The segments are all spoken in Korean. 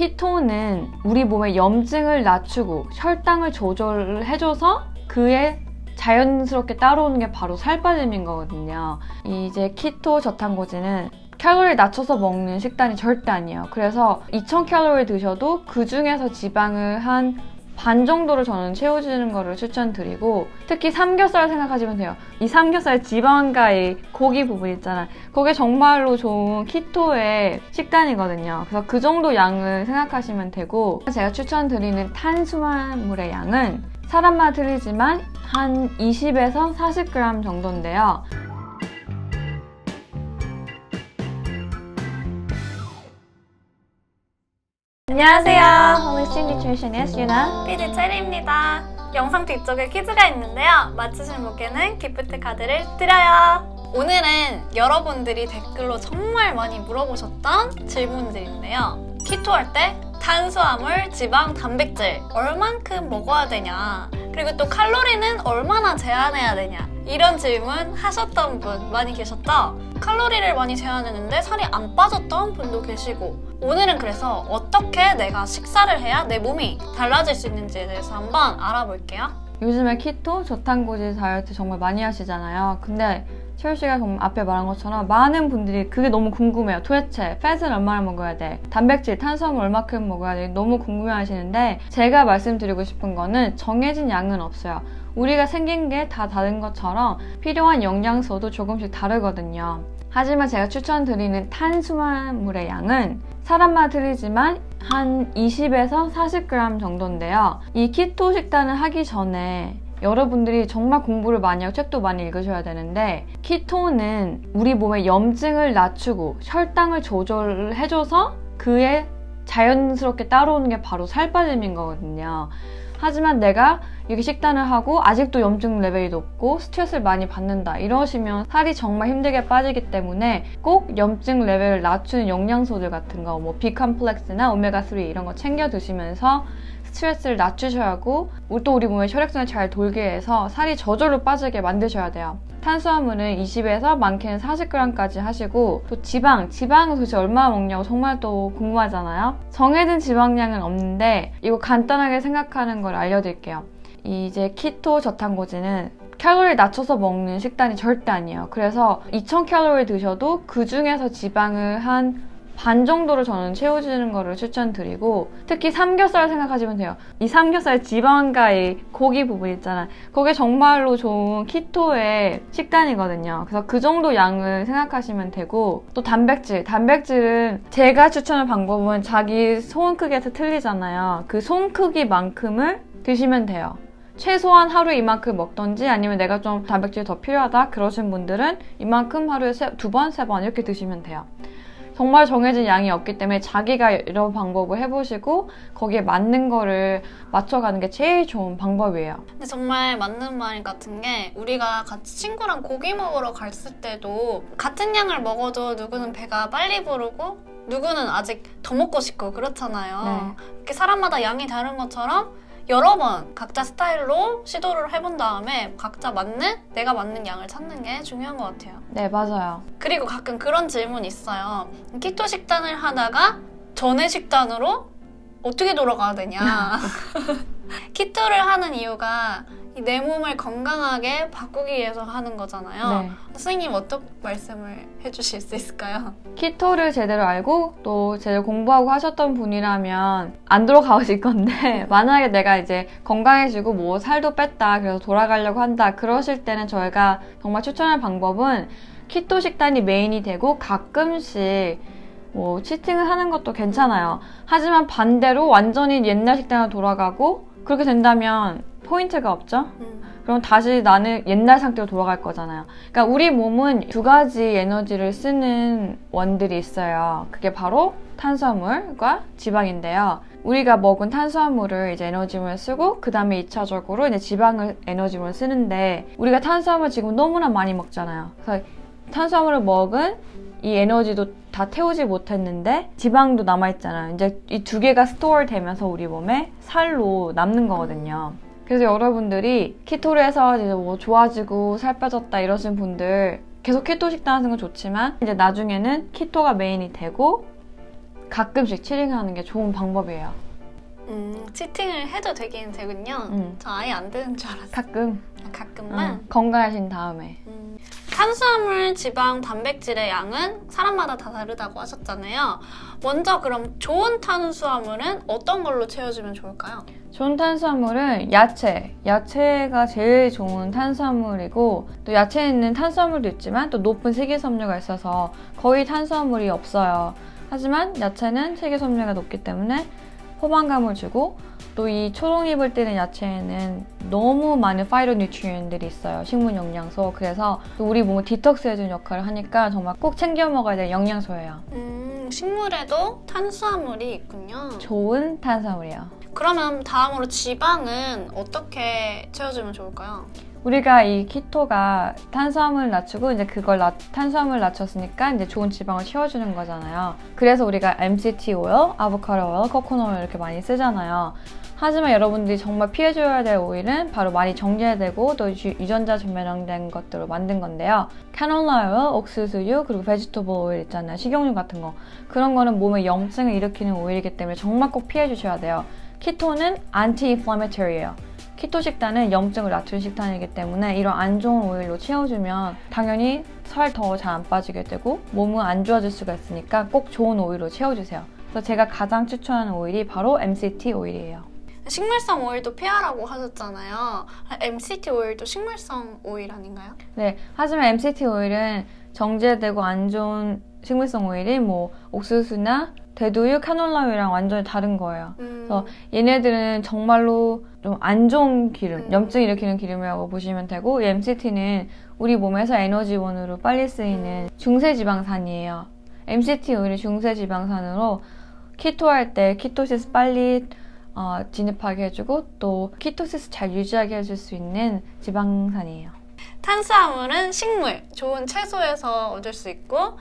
키토는 우리 몸의 염증을 낮추고 혈당을 조절을 해줘서 그에 자연스럽게 따라오는 게 바로 살 빠짐인 거거든요. 이제 키토 저탄고지는 칼로리를 낮춰서 먹는 식단이 절대 아니에요. 그래서 2000칼로리 드셔도 그 중에서 지방을 한 반 정도를 저는 채워주는 거를 추천드리고, 특히 삼겹살 생각하시면 돼요. 이 삼겹살 지방과 이 고기 부분 있잖아요. 그게 정말로 좋은 키토의 식단이거든요. 그래서 그 정도 양을 생각하시면 되고, 제가 추천드리는 탄수화물의 양은 사람마다 틀리지만 한 20에서 40g 정도인데요. 안녕하세요. Holistic Nutritionist 유나, PD 체리입니다. 영상 뒤쪽에 퀴즈가 있는데요. 맞추신 분께는 기프트 카드를 드려요. 오늘은 여러분들이 댓글로 정말 많이 물어보셨던 질문들인데요. 키토 할 때 탄수화물, 지방, 단백질 얼만큼 먹어야 되냐, 그리고 또 칼로리는 얼마나 제한해야 되냐, 이런 질문 하셨던 분 많이 계셨죠? 칼로리를 많이 제한했는데 살이 안 빠졌던 분도 계시고, 오늘은 그래서 어떻게 내가 식사를 해야 내 몸이 달라질 수 있는지에 대해서 한번 알아볼게요. 요즘에 키토, 저탄고지 다이어트 정말 많이 하시잖아요. 근데 채율 씨가 정말 앞에 말한 것처럼 많은 분들이 그게 너무 궁금해요. 도대체 팻은 얼마나 먹어야 돼? 단백질, 탄수화물 얼마큼 먹어야 돼? 너무 궁금해 하시는데, 제가 말씀드리고 싶은 거는 정해진 양은 없어요. 우리가 생긴 게 다 다른 것처럼 필요한 영양소도 조금씩 다르거든요. 하지만 제가 추천드리는 탄수화물의 양은 사람마다 틀리지만 한 20에서 40g 정도인데요. 이 키토 식단을 하기 전에 여러분들이 정말 공부를 많이 하고 책도 많이 읽으셔야 되는데, 키토는 우리 몸의 염증을 낮추고 혈당을 조절을 해줘서 그에 자연스럽게 따라오는 게 바로 살 빠짐인 거거든요. 하지만 내가 이렇게 식단을 하고 아직도 염증 레벨이 높고 스트레스를 많이 받는다 이러시면 살이 정말 힘들게 빠지기 때문에 꼭 염증 레벨을 낮추는 영양소들 같은 거, 뭐 비컴플렉스나 오메가3 이런 거 챙겨 드시면서 스트레스를 낮추셔야 하고, 또 우리 몸의 혈액순환이 잘 돌게 해서 살이 저절로 빠지게 만드셔야 돼요. 탄수화물은 20에서 많게는 40g까지 하시고, 또 지방은 도대체 얼마나 먹냐고 정말 또 궁금하잖아요. 정해진 지방량은 없는데 이거 간단하게 생각하는 걸 알려드릴게요. 이제 키토 저탄고지는 칼로리를 낮춰서 먹는 식단이 절대 아니에요. 그래서 2000칼로리 드셔도 그 중에서 지방을 한 반 정도를 저는 채워주는 거를 추천드리고, 특히 삼겹살 생각하시면 돼요. 이 삼겹살 지방과 이 고기 부분 있잖아요. 그게 정말로 좋은 키토의 식단이거든요. 그래서 그 정도 양을 생각하시면 되고, 또 단백질은 제가 추천할 방법은 자기 손 크기에서 틀리잖아요. 그 손 크기만큼을 드시면 돼요. 최소한 하루에 이만큼 먹던지, 아니면 내가 좀 단백질이 더 필요하다 그러신 분들은 이만큼 하루에 2번, 3번 이렇게 드시면 돼요. 정말 정해진 양이 없기 때문에 자기가 이런 방법을 해보시고 거기에 맞는 거를 맞춰가는 게 제일 좋은 방법이에요. 근데 정말 맞는 말 같은 게, 우리가 같이 친구랑 고기 먹으러 갔을 때도 같은 양을 먹어도 누구는 배가 빨리 부르고 누구는 아직 더 먹고 싶고 그렇잖아요. 네. 이렇게 사람마다 양이 다른 것처럼 여러 번 각자 스타일로 시도를 해본 다음에 각자 내가 맞는 양을 찾는 게 중요한 것 같아요. 네, 맞아요. 그리고 가끔 그런 질문이 있어요. 키토 식단을 하다가 전에 식단으로 어떻게 돌아가야 되냐. 키토를 하는 이유가 내 몸을 건강하게 바꾸기 위해서 하는 거잖아요. 네. 선생님 어떤 말씀을 해주실 수 있을까요? 키토를 제대로 알고 또 제대로 공부하고 하셨던 분이라면 안 돌아가실 건데, 만약에 내가 이제 건강해지고 뭐 살도 뺐다, 그래서 돌아가려고 한다 그러실 때는 저희가 정말 추천할 방법은 키토 식단이 메인이 되고 가끔씩 뭐 치팅을 하는 것도 괜찮아요. 하지만 반대로 완전히 옛날 식단으로 돌아가고 그렇게 된다면 포인트가 없죠? 그럼 다시 나는 옛날 상태로 돌아갈 거잖아요. 그러니까 우리 몸은 두 가지 에너지를 쓰는 원들이 있어요. 그게 바로 탄수화물과 지방인데요. 우리가 먹은 탄수화물을 이제 에너지원을 쓰고, 그 다음에 2차적으로 이제 지방을 에너지원을 쓰는데, 우리가 탄수화물 지금 너무나 많이 먹잖아요. 그래서 탄수화물을 먹은 이 에너지도 다 태우지 못했는데 지방도 남아있잖아요. 이제 이 두 개가 스토어 되면서 우리 몸에 살로 남는 거거든요. 그래서 여러분들이 키토를 해서 이제 뭐 좋아지고 살 빠졌다 이러신 분들, 계속 키토 식단 하는 건 좋지만 이제 나중에는 키토가 메인이 되고 가끔씩 치팅하는 게 좋은 방법이에요. 치팅을 해도 되긴 되군요. 저 아예 안 되는 줄 알았어요. 가끔. 가끔만? 건강하신 다음에. 탄수화물, 지방, 단백질의 양은 사람마다 다 다르다고 하셨잖아요. 먼저 그럼 좋은 탄수화물은 어떤 걸로 채워주면 좋을까요? 좋은 탄수화물은 야채. 야채가 제일 좋은 탄수화물이고 또 야채에 있는 탄수화물도 있지만 또 높은 식이섬유가 있어서 거의 탄수화물이 없어요. 하지만 야채는 식이섬유가 높기 때문에 포만감을 주고 또 이 초록잎을 띠는 야채에는 너무 많은 파이토뉴트리언들이 있어요. 식물 영양소. 그래서 우리 몸을 디톡스해주는 역할을 하니까 정말 꼭 챙겨 먹어야 될 영양소예요. 식물에도 탄수화물이 있군요. 좋은 탄수화물이에요. 그러면 다음으로 지방은 어떻게 채워주면 좋을까요? 우리가 이 키토가 탄수화물을 낮추고 이제 탄수화물을 낮췄으니까 이제 좋은 지방을 채워주는 거잖아요. 그래서 우리가 MCT 오일, 아보카도 오일, 코코넛 오일 이렇게 많이 쓰잖아요. 하지만 여러분들이 정말 피해줘야 될 오일은 바로 많이 정제되고 또 유전자 변형된 것들로 만든 건데요. 카놀라 오일, 옥수수유, 그리고 베지터블 오일 있잖아요. 식용유 같은 거. 그런 거는 몸에 염증을 일으키는 오일이기 때문에 정말 꼭 피해주셔야 돼요. 키토는 anti-inflammatory예요. 키토 식단은 염증을 낮추는 식단이기 때문에 이런 안 좋은 오일로 채워주면 당연히 살 더 잘 안 빠지게 되고 몸은 안 좋아질 수가 있으니까 꼭 좋은 오일로 채워주세요. 그래서 제가 가장 추천하는 오일이 바로 MCT 오일이에요. 식물성 오일도 피하라고 하셨잖아요. MCT 오일도 식물성 오일 아닌가요? 네, 하지만 MCT 오일은 정제되고 안 좋은 식물성 오일이 뭐 옥수수나 대두유, 카놀라유랑 완전히 다른 거예요. 그래서 얘네들은 정말로 좀 안 좋은 기름, 염증 일으키는 기름이라고 보시면 되고 이 MCT는 우리 몸에서 에너지원으로 빨리 쓰이는 중세지방산이에요. MCT 오일이 중세지방산으로 키토할 때 키토시스 빨리 진입하게 해주고 또 키토시스 잘 유지하게 해줄 수 있는 지방산이에요. 탄수화물은 식물, 좋은 채소에서 얻을 수 있고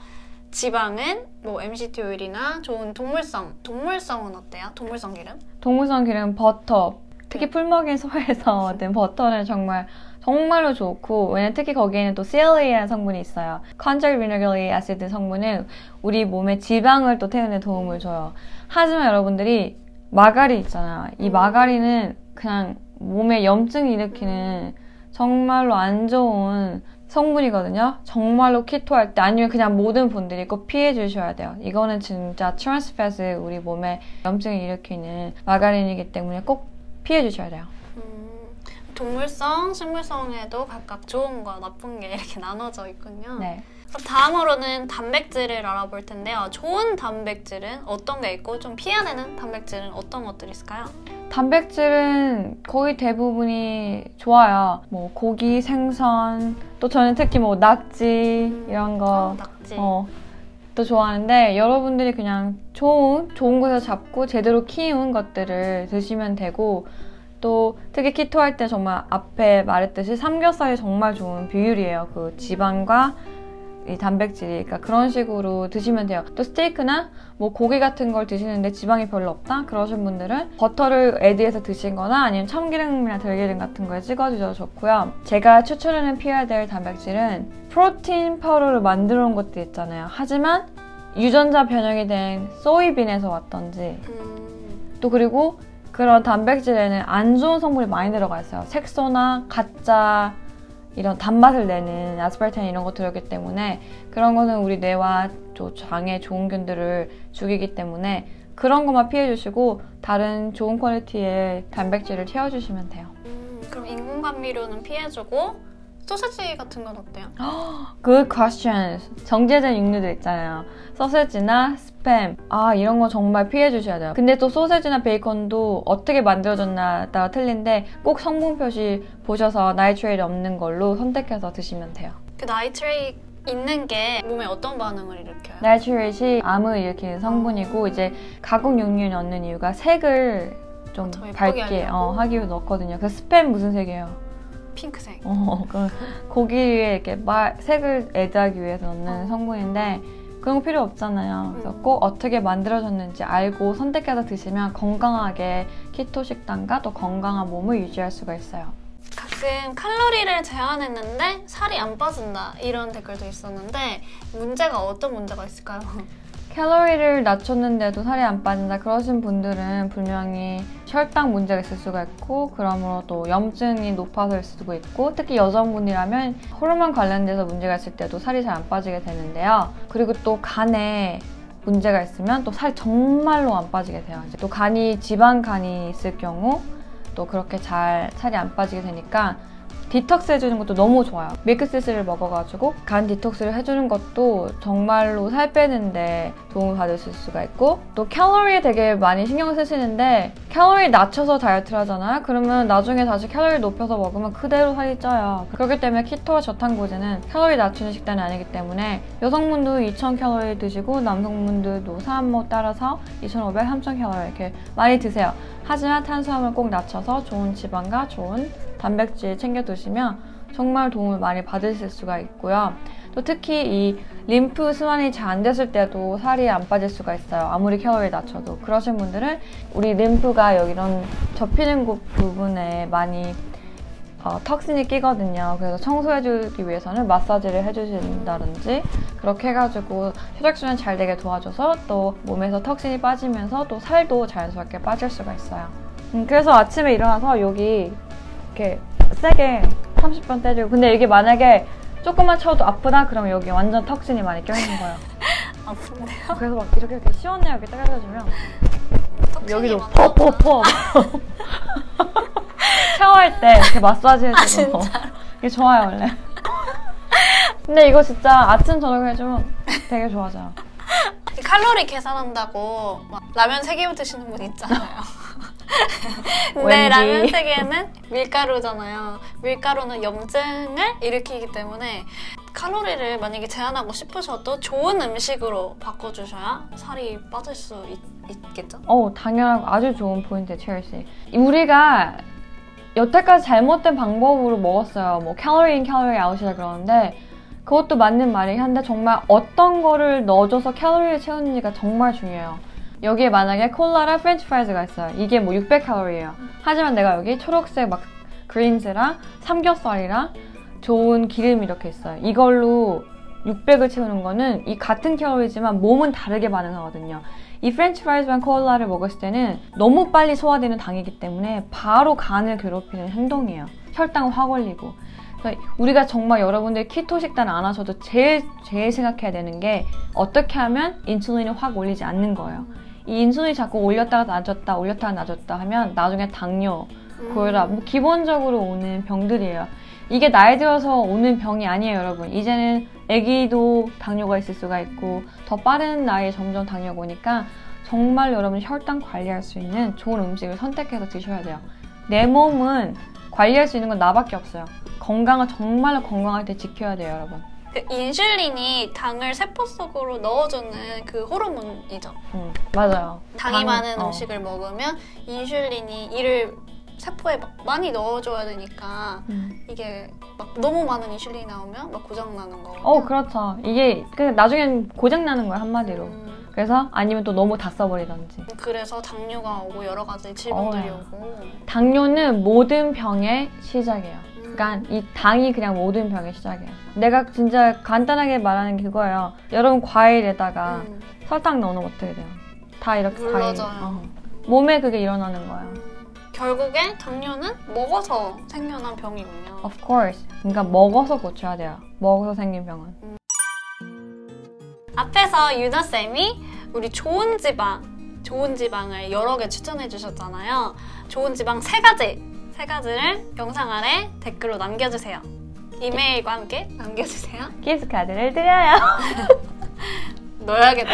지방은 뭐 MCT 오일이나 좋은 동물성은 어때요? 동물성 기름? 동물성 기름 버터, 특히 풀먹인 소에서 얻은 버터는 정말로 좋고 왜냐면 특히 거기에는 또 CLA라는 성분이 있어요. Conjugated vinegar acid 성분은 우리 몸에 지방을 또 태우는 데 도움을 줘요. 하지만 여러분들이 마가린 있잖아요. 이 마가린은 그냥 몸에 염증 일으키는 정말로 안 좋은 성분이거든요. 정말로 키토할 때 아니면 그냥 모든 분들이 꼭 피해 주셔야 돼요. 이거는 진짜 트랜스패스 우리 몸에 염증을 일으키는 마가린이기 때문에 꼭 피해 주셔야 돼요. 동물성, 식물성에도 각각 좋은 거, 나쁜 게 이렇게 나눠져 있군요. 네. 그럼 다음으로는 단백질을 알아볼 텐데요. 좋은 단백질은 어떤 게 있고 좀 피해야 되는 단백질은 어떤 것들이 있을까요? 단백질은 거의 대부분이 좋아요. 뭐 고기, 생선, 또 저는 특히 뭐 낙지 이런 거 낙지. 또 좋아하는데 여러분들이 그냥 좋은 곳에서 잡고 제대로 키운 것들을 드시면 되고 또 특히 키토 할 때 정말 앞에 말했듯이 삼겹살이 정말 좋은 비율이에요. 그 지방과 이 단백질이 그러니까 그런 식으로 드시면 돼요. 또 스테이크나 뭐 고기 같은 걸 드시는데 지방이 별로 없다? 그러신 분들은 버터를 애드해서 드시거나 아니면 참기름이나 들기름 같은 거에 찍어주셔도 좋고요. 제가 추천하는 피해야 될 단백질은 프로틴 파우더를 만들어 놓은 것도 있잖아요. 하지만 유전자 변형이 된 소이빈에서 왔던지 또 그리고 그런 단백질에는 안 좋은 성분이 많이 들어가 있어요. 색소나 가짜 이런 단맛을 내는 아스파르탐 이런 거 들어있기 때문에 그런 거는 우리 뇌와 장에 좋은 균들을 죽이기 때문에 그런 것만 피해주시고 다른 좋은 퀄리티의 단백질을 채워주시면 돼요. 그럼 인공감미료는 피해주고 소세지 같은 건 어때요? Good question. 정제된 육류들 있잖아요. 소세지나 스팸 이런 거 정말 피해주셔야 돼요. 근데 또 소세지나 베이컨도 어떻게 만들어졌나 따라 틀린데 꼭 성분 표시 보셔서 나이트레이트 없는 걸로 선택해서 드시면 돼요. 그 나이트레이트 있는 게 몸에 어떤 반응을 일으켜요? 나이트레이트이 암을 일으키는 성분이고 이제 가공 육류에 넣는 이유가 색을 좀 밝게 하기 위해 넣거든요. 그래서 스팸 무슨 색이에요? 핑크색. 고기 위에 이렇게 색을 애드하기 위해서 넣는 성분인데 그런 거 필요 없잖아요. 그래서 꼭 어떻게 만들어졌는지 알고 선택해서 드시면 건강하게 키토 식단과 또 건강한 몸을 유지할 수가 있어요. 가끔 칼로리를 제한했는데 살이 안 빠진다 이런 댓글도 있었는데 문제가 어떤 문제가 있을까요? 칼로리를 낮췄는데도 살이 안 빠진다 그러신 분들은 분명히 혈당 문제가 있을 수가 있고 그러므로 또 염증이 높아서일 수도 있고 특히 여성분이라면 호르몬 관련돼서 문제가 있을 때도 살이 잘 안 빠지게 되는데요. 그리고 또 간에 문제가 있으면 또 살이 정말로 안 빠지게 돼요. 이제 또 지방간이 있을 경우 또 그렇게 잘 살이 안 빠지게 되니까 디톡스 해주는 것도 너무 좋아요. 밀크시슬을 먹어가지고 간 디톡스를 해주는 것도 정말로 살 빼는데 도움을 받으실 수가 있고 또 칼로리에 되게 많이 신경 쓰시는데 칼로리 낮춰서 다이어트를 하잖아요. 그러면 나중에 다시 칼로리 높여서 먹으면 그대로 살이 쪄요. 그렇기 때문에 키토와 저탄고지는 칼로리 낮추는 식단이 아니기 때문에 여성분도 2000칼로리 드시고 남성분들도 사람 따라서 2500, 3000칼로리 이렇게 많이 드세요. 하지만 탄수화물 꼭 낮춰서 좋은 지방과 좋은 단백질 챙겨 드시면 정말 도움을 많이 받으실 수가 있고요. 또 특히 이 림프 순환이 잘 안 됐을 때도 살이 안 빠질 수가 있어요. 아무리 칼로리 낮춰도. 그러신 분들은 우리 림프가 여기 이런 접히는 곳 부분에 많이 턱신이 끼거든요. 그래서 청소해주기 위해서는 마사지를 해주신다든지 그렇게 해가지고 혈액순환 잘 되게 도와줘서 또 몸에서 턱신이 빠지면서 또 살도 자연스럽게 빠질 수가 있어요. 그래서 아침에 일어나서 여기 이렇게 세게 30번 때리고 근데 이게 만약에 조금만 쳐도 아프다? 그러면 여기 완전 턱신이 많이 껴있는 거예요. 아픈데요? 그래서 막 이렇게 시원해요. 이렇게 때려주면 여기도 많아. 퍽퍽퍽 샤워할 때 이렇게 마사지 해주고 이게 좋아요 원래. 근데 이거 진짜 아침 저녁 해주면 되게 좋아져요. 칼로리 계산한다고 막 라면 3개 드시는 분 있잖아요. 근데 왠지. 라면 3개는 밀가루잖아요. 밀가루는 염증을 일으키기 때문에 칼로리를 만약에 제한하고 싶으셔도 좋은 음식으로 바꿔주셔야 살이 빠질 수 있겠죠? 당연하고 아주 좋은 포인트예요, 체리씨. 우리가 여태까지 잘못된 방법으로 먹었어요. 뭐 칼로리 인, 칼로리 아웃이라 그러는데 그것도 맞는 말이긴 한데 정말 어떤 거를 넣어줘서 칼로리를 채우는지가 정말 중요해요. 여기에 만약에 콜라랑 프렌치 프라이즈가 있어요. 이게 뭐 600칼로리예요. 하지만 내가 여기 초록색 막 그린즈랑 삼겹살이랑 좋은 기름이 이렇게 있어요. 이걸로 600을 채우는 거는 이 같은 칼로리지만 몸은 다르게 반응하거든요. 이 프렌치 프라이즈랑 콜라를 먹었을 때는 너무 빨리 소화되는 당이기 때문에 바로 간을 괴롭히는 행동이에요. 혈당은 확 올리고. 그러니까 우리가 정말 여러분들 키토 식단 안 하셔도 제일 생각해야 되는 게 어떻게 하면 인슐린을 확 올리지 않는 거예요. 이 인슐린이 자꾸 올렸다가 낮았다 올렸다가 낮았다 하면 나중에 당뇨, 고혈압 뭐 기본적으로 오는 병들이에요. 이게 나이 들어서 오는 병이 아니에요, 여러분. 이제는 아기도 당뇨가 있을 수가 있고 더 빠른 나이에 점점 당뇨가 오니까 정말 여러분 혈당 관리할 수 있는 좋은 음식을 선택해서 드셔야 돼요. 내 몸은 관리할 수 있는 건 나밖에 없어요. 건강을 정말로 건강할 때 지켜야 돼요, 여러분. 그 인슐린이 당을 세포 속으로 넣어주는 그 호르몬이죠. 맞아요. 당이 많은 음식을 먹으면 인슐린이 이를 세포에 막 많이 넣어줘야 되니까 이게 막 너무 많은 인슐린이 나오면 막 고장 나는 거거든요. 그렇죠. 이게 나중엔 고장 나는 거예요, 한마디로. 그래서 아니면 또 너무 다 써버리던지. 그래서 당뇨가 오고 여러 가지 질병들이 오고. 당뇨는 모든 병의 시작이에요. 그러니까 이 당이 그냥 모든 병의 시작이에요. 내가 진짜 간단하게 말하는 게 그거예요. 여러분 과일에다가 설탕 넣어놓으면 어떻게 돼요? 다 이렇게 물러져요. 몸에 그게 일어나는 거예요. 결국에 당뇨는 먹어서 생겨난 병이군요. Of course. 그러니까 먹어서 고쳐야 돼요. 먹어서 생긴 병은. 앞에서 유나쌤이 우리 좋은 지방을 여러 개 추천해 주셨잖아요. 좋은 지방 3가지를 영상 아래 댓글로 남겨주세요. 이메일과 함께 남겨주세요. 키스카드를 드려요. 넣어야겠다.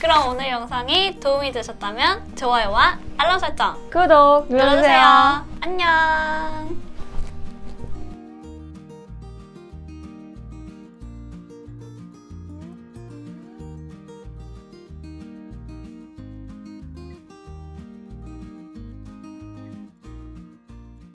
그럼 오늘 영상이 도움이 되셨다면 좋아요와 알람 설정 구독 눌러주세요. 안녕.